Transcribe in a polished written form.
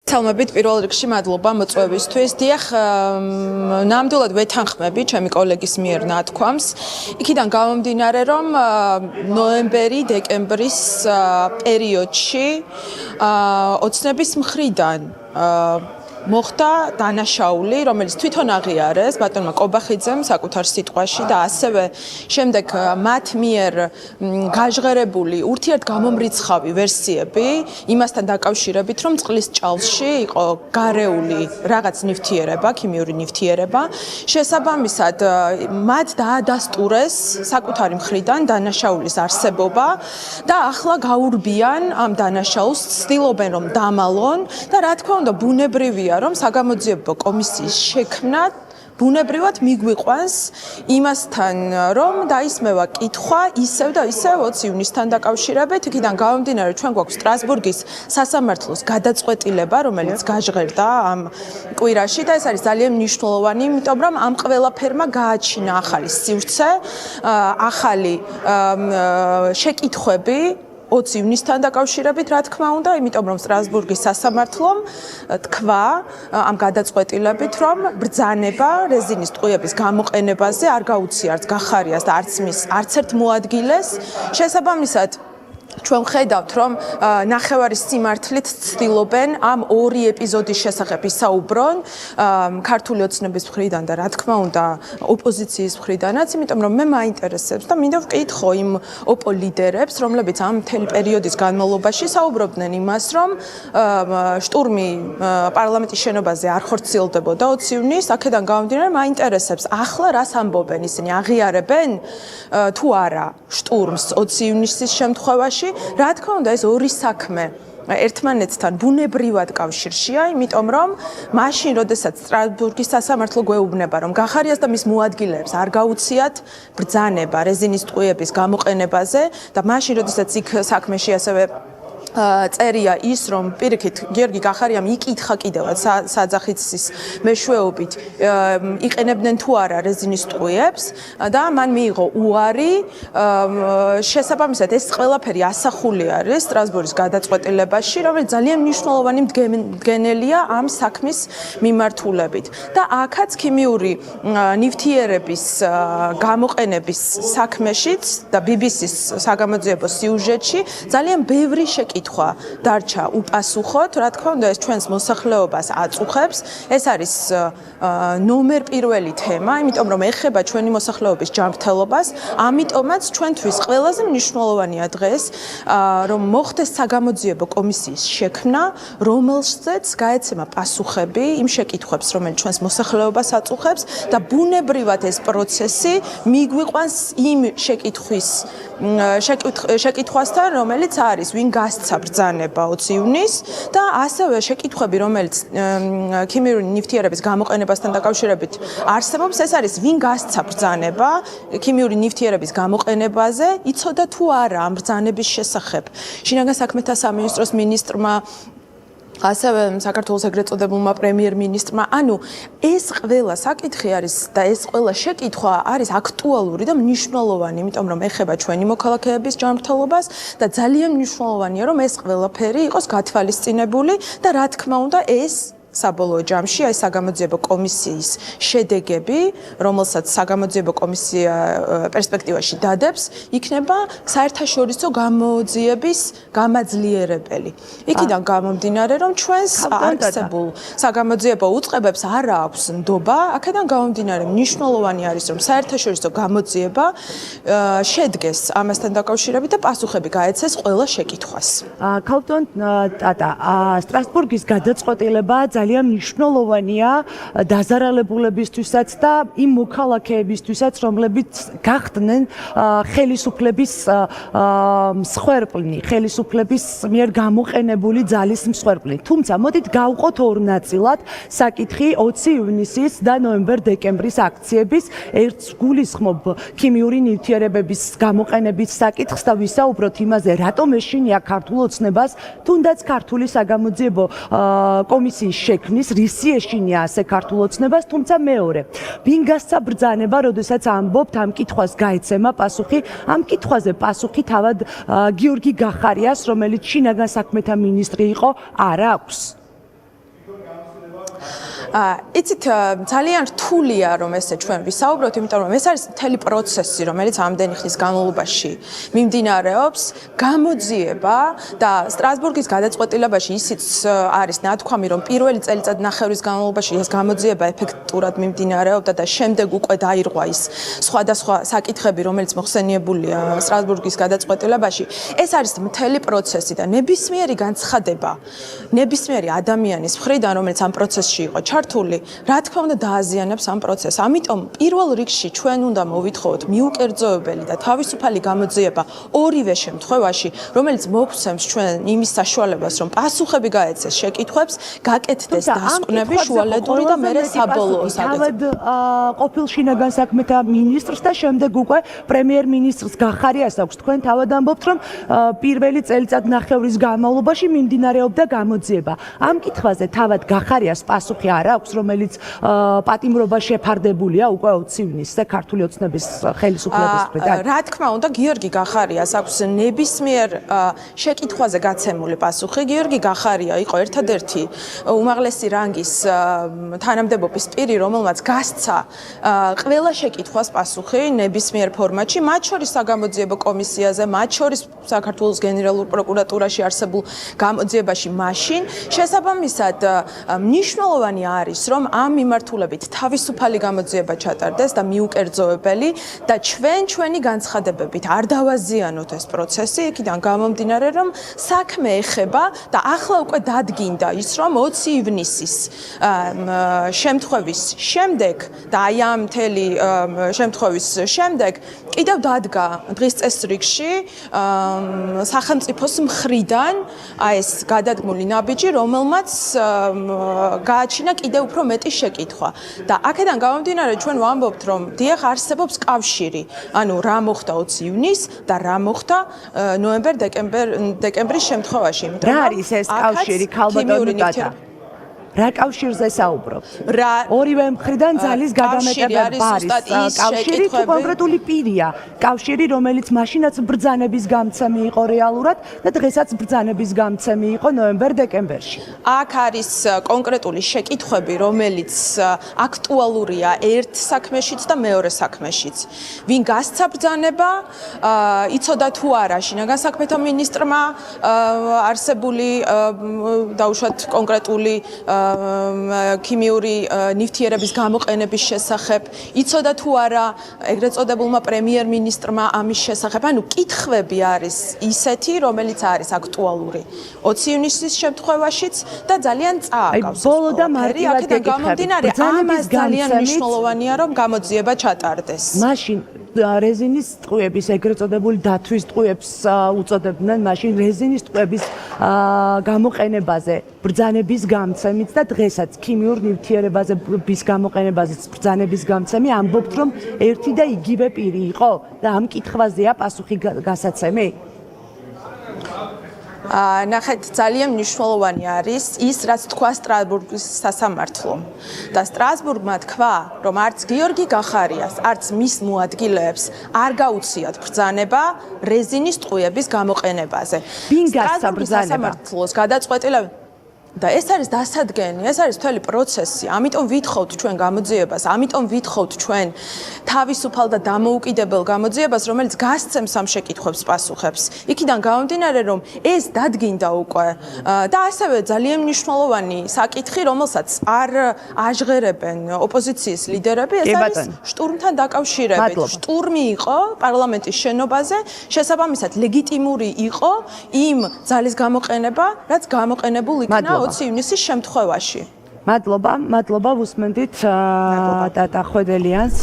Ცალმებით პირველ რიგში მადლობა მოწვევისთვის. დიახ, ნამდვილად ვეთანხმები ჩემი კოლეგის მიერ ნათქვამს. იქიდან გამომდინარე, რომ ნოემბერი-დეკემბრის პერიოდში ოცნების მხრიდან მოხდა დანაშაული, რომელიც თვითონ აღიარეს ბატონმა კობახიძემ საკუთარ სიტყვაში და ასევე შემდეგ მათ მიერ გაჟღერებული ურთიერთგამომრიცხავი ვერსიები იმასთან დაკავშირებით, რომ წყლის ჭალში იყო გარეული რაღაც ნივთიერება, ქიმიური ნივთიერება, შესაბამისად მათ დაადასტურეს საკუთარი მხრიდან დანაშაულის არსებობა და ახლა გაურბიან ამ დანაშაულს, ცდილობენ რომ დამალონ და რა თქმა უნდა ბუნებრივია რომ საგამოძიებო კომისიის შექმნა ბუნებრივად მიგვიყვანს იმასთან, რომ დაისმევა კითხვა ისევ და ისევ 20 ივნისთან დაკავშირებით. იქიდან გამომდინარე, ჩვენ გვაქვს სტრასბურგის სასამართლოს გადაწყვეტილება, რომელიც გაჟღერდა ამ კვირაში და ეს არის ძალიან მნიშვნელოვანი, იმიტომ რომ ამ ყველაფერმა გააჩინა ახალი სივრცე, ახალი შეკითხვები 20 ივნისთან დაკავშირებით, რა თქმა უნდა, იმიტომ რომ სტრასბურგის სასამართლომ თქვა ამ გადაწყვეტილებით, რომ ბრძანება რეზინის ტყუების გამოყენებაზე არ გაუწია არც გახარიას და არც ერთ მოადგილეს. შესაბამისად ჩვენ ვხედავთ, რომ ნახევარის სიმართლით ცდილობენ ამ ორი ეპიზოდის შესახებ ისაუბრონ ქართული ოცნების მხრიდან და რა თქმა უნდა ოპოზიციის მხრიდანაც, იმიტომ რომ მე მაინტერესებს და მინდა ვკითხო იმ ოპო ლიდერებს, რომლებიც ამ მთელი პერიოდის განმავლობაში საუბრობდნენ იმას, რომ შტურმი პარლამენტის შენობაზე არ ხორციელდებოდა 20 ივნისს, აქედან გამომდინარე მაინტერესებს ახლა რას ამბობენ ისინი, აღიარებენ თუ არა შტურმს 20 ივნისის შემთხვევაში. რა თქმა უნდა ეს ორი საქმე ერთმანეთთან ბუნებრივად კავშირშია, იმიტომ რომ მაშინ, როდესაც სტრასბურგის სასამართლო გვეუბნება, რომ გახარიას და მის მოადგილეებს არ გაუციათ ბრძანება რეზინის ტყუების გამოყენებაზე და მაშინ, როდესაც იქ საქმეში ასევე წერია ის, რომ პირიქით გიორგი გახარიამ იკითხა კიდევაც საძახის მეშვეობით იყენებდნენ თუ არა რეზინის ტყუებს და მან მიიღო უარი, შესაბამისად ეს ყველაფერი ასახული არის სტრასბურგის გადაწყვეტილებაში, რომელიც ძალიან მნიშვნელოვანი მდგენელია ამ საქმის მიმართულებით და აქაც ქიმიური ნივთიერების გამოყენების საქმეშიც და BBC-ს საგამოძიებო სიუჟეტში ძალიან ბევრი კითხვა დარჩა უპასუხოთ, რა თქმა უნდა ეს ჩვენს მოსახლეობას აწუხებს. ეს არის ნომერ პირველი თემა, იმიტომ რომ ეხება ჩვენი მოსახლეობის ჯანმრთელობას, ამიტომაც ჩვენთვის ყველაზე მნიშვნელოვანია დღეს, რომ მოხდეს საგამოძიებო კომისიის შექმნა, რომელზეც გაეცემა პასუხები იმ შეკითხვებს, რომელიც ჩვენს მოსახლეობას აწუხებს და ბუნებრივად ეს პროცესი მიგვიყვანს იმ შეკითხვასთან, რომელიც არის ვინ გასცა ბრძანება 20 ივნისს და ასევე შეკითხვები, რომელიც ქიმიური ნივთიერების გამოყენებასთან დაკავშირებით არსებობს, ეს არის ვინ გასცა ბრძანება ქიმიური ნივთიერების გამოყენებაზე, იცოდა თუ არა ამ ბრძანების შესახებ. შინაგან საქმეთა სამინისტროს მინისტრმა ასევე საქართველოს ეგრეთ წოდებულმა პრემიერ-მინისტრმა, ანუ ეს ყველა საკითხი არის და ეს ყველა შეკითხვა არის აქტუალური და მნიშვნელოვანი, იმიტომ რომ ეხება ჩვენი მოქალაქეების ჯანმრთელობას და ძალიან მნიშვნელოვანია, რომ ეს ყველაფერი იყოს გათვალისწინებული და რა თქმა უნდა ეს საბოლოო ჯამში აი საგამოძიებო კომისიის შედეგები, რომელსაც საგამოძიებო კომისია პერსპექტივაში დადებს, იქნება საერთაშორისო გამოძიების გამაძლიერებელი. იქიდან გამომდინარე, რომ ჩვენს არსებულ საგამოძიებო უწყებებს არ აქვს ნდობა, აქედან გამომდინარე მნიშვნელოვანი არის, რომ საერთაშორისო გამოძიება შედგეს ამასთან დაკავშირებით და პასუხები გაეცეს ყველა შეკითხვას. ქალბატონ ტატა, სტრასბურგის გადაწყვეტილება ძალიან მნიშვნელოვანია დაზარალებულებისთვისაც და იმ მოქალაქეებისთვისაც, რომლებიც გახდნენ ხელისუფლების მსხვერპლი, ხელისუფლების მიერ გამოყენებული ძალის მსხვერპლი. თუმცა მოდით გავყოთ ორ ნაწილად საკითხი 20 ივნისის და ნოემბერ-დეკემბრის აქციების, ერთს გულისხმობ ქიმიური ნივთიერებების გამოყენების საკითხს და ვისაუბროთ იმაზე, რატომ ეშინია ქართულ ოცნებას, თუნდაც ქართული საგამოძიებო კომისიის შექმნის რისი ეშინია ასე ქართულ ოცნებას, თუმცა მეორე. ვინ გასცა ბრძანება, როდესაც ამბობთ ამ კითხვას გაეცემა პასუხი, ამ კითხვაზე პასუხი თავად გიორგი გახარიას, რომელიც შინაგან საქმეთა მინისტრი იყო, არ აქვს. იცით ძალიან რთულია რომ ესე ჩვენ ვისაუბროთ, იმიტომ რომ ეს არის მთელი პროცესი, რომელიც ამდენი ხნის განმავლობაში მიმდინარეობს, გამოძიება და სტრასბურგის გადაწყვეტილებაში ისიც არის ნათქვამი, რომ პირველი წელიწადნახევრის განმავლობაში ეს გამოძიება ეფექტურად მიმდინარეობდა და შემდეგ უკვე დაირღვა ის სხვადასხვა საკითხები, რომელიც მოხსენიებულია სტრასბურგის გადაწყვეტილებაში. ეს არის მთელი პროცესი და ნებისმიერი განცხადება, ნებისმიერი ადამიანის მხრიდან, რომელიც ამ პროცესში იყო ჩართული, რა თქმა უნდა დააზიანებს ამ პროცესს. ამიტომ პირველ რიგში ჩვენ უნდა მოვითხოვოთ მიუკერძოებელი და თავისუფალი გამოძიება ორივე შემთხვევაში, რომელიც მოგცემს ჩვენ იმის საშუალებას, რომ პასუხები გაეცეს შეკითხვებს, გაკეთდეს დასკვნები, შუალედური და მერე საბოლოო საკითხი. თავად ყოფილ შინაგან საქმეთა მინისტრს და შემდეგ უკვე პრემიერ-მინისტრს გახარიას აქვს. თქვენ თავად ამბობთ, რომ პირველი წელიწადნახევრის განმავლობაში მიმდინარეობდა გამოძიება. ამ კითხვაზე თავად გახარიას პასუხი არ აქვს, რომელიც პატიმრობა შეფარდებულია უკვე 20 ივნისზე ქართული ოცნების ხელისუფლების მხრიდან. რა თქმა უნდა, გიორგი გახარიას აქვს ნებისმიერ შეკითხვაზე გაცემული პასუხი. გიორგი გახარია იყო ერთადერთი უმაღლესი რანგის თანამდებობის პირი, რომელმაც გასცა ყველა შეკითხვას პასუხი ნებისმიერ ფორმატში, მათ შორის საგამოძიებო კომისიაზე, მათ შორის საქართველოს გენერალურ პროკურატურაში არსებულ გამოძიებაში მაშინ. შესაბამისად, მნიშვნელოვანი არის, რომ ამ მიმართულებით თავისუფალი გამოძიება ჩატარდეს და მიუკერძოებელი და ჩვენი განცხადებებით არ დავაზიანოთ ეს პროცესი, იქიდან გამომდინარე, რომ საქმე ეხება და ახლა უკვე დადგინდა ის, რომ 20 ივნისის შემთხვევის შემდეგ და აი ამ მთელი შემთხვევის შემდეგ კიდევ დადგა დღის წესრიგში სახელმწიფოს მხრიდან ეს გადადგმული ნაბიჯი, რომელმაც გააჩინა კიდევ უფრო მეტი შეკითხვა. და აქედან გამომდინარე ჩვენ ვამბობთ, რომ დიახ არსებობს კავშირი, ანუ რა მოხდა 20 ივნისს და რა მოხდა ნოემბერ-დეკემბრის შემთხვევაში. რა არის ეს კავშირი, ქალბატონი ტატა? რა კავშირზე საუბრობთ? ორივე მხრიდან ძალის გადამეტებები არის. კავშირი თუ კონკრეტული პირია? კავშირი, რომელიც მაშინაც ბრძანების გამცემი იყო რეალურად და დღესაც ბრძანების გამცემი იყო ნოემბერ-დეკემბერში. აქ არის კონკრეტული შეკითხვები, რომელიც აქტუალურია ერთ საქმეშიც და მეორე საქმეშიც. ვინ გასცა ბრძანება, იცოდა თუ არა შინაგან საქმეთა მინისტრმა არსებული დაუშვათ კონკრეტული ქიმიური ნივთიერების გამოყენების შესახებ, იცოდა თუ არა ეგრეთ წოდებულმა პრემიერ-მინისტრმა ამის შესახებ. ანუ კითხვები არის ისეთი, რომელიც არის აქტუალური 20 ივნისის შემთხვევაშიც და ძალიან წააგავს. ბოლო და მარტივად გამომდინარე, ამას ძალიან მნიშვნელოვანია, რომ გამოძიება ჩატარდეს. მაშინ რეზინის ტყუების ეგრეთ წოდებული დათვის ტყუებს უწოდებდნენ, მაშინ რეზინის ტყუების გამოყენებაზე ბრძანების გამცემით და დღესაც ქიმიურ ნივთიერებაზე გამოყენებაზეც ბრძანების გამცემი ამბობთ, რომ ერთი და იგივე პირი იყო და ამ კითხვაზეა პასუხი გასაცემი. ნახეთ, ძალიან მნიშვნელოვანი არის ის, რაც თქვა სტრასბურგის სასამართლომ. და სტრასბურგმა თქვა, რომ არც გიორგი გახარიას, არც მის მოადგილეებს არ გაუციათ ბრძანება რეზინის ტყუების გამოყენებაზე. ვინ გასცა ბრძანება? სასამართლოს გადაწყვეტილება და ეს არის დასადგენი, ეს არის მთელი პროცესი. ამიტომ ვითხოვთ ჩვენ გამოძიებას, ამიტომ ვითხოვთ ჩვენ თავისუფალ და დამოუკიდებელ გამოძიებას, რომელიც გასცემს ამ შეკითხვებს პასუხებს. იქიდან გამომდინარე, რომ ეს დადგინდა უკვე და ასევე ძალიან მნიშვნელოვანი საკითხი, რომელსაც არ აჟღერებენ ოპოზიციის ლიდერები, ეს არის შტურმთან დაკავშირებით. შტურმი იყო პარლამენტის შენობაზე, შესაბამისად ლეგიტიმური იყო იმ ძალის გამოყენება, რაც გამოყენებულ იქნა 20 ივნისის შემთხვევაში. მადლობა, ვუსმენდით ტატა ხვედელიანს.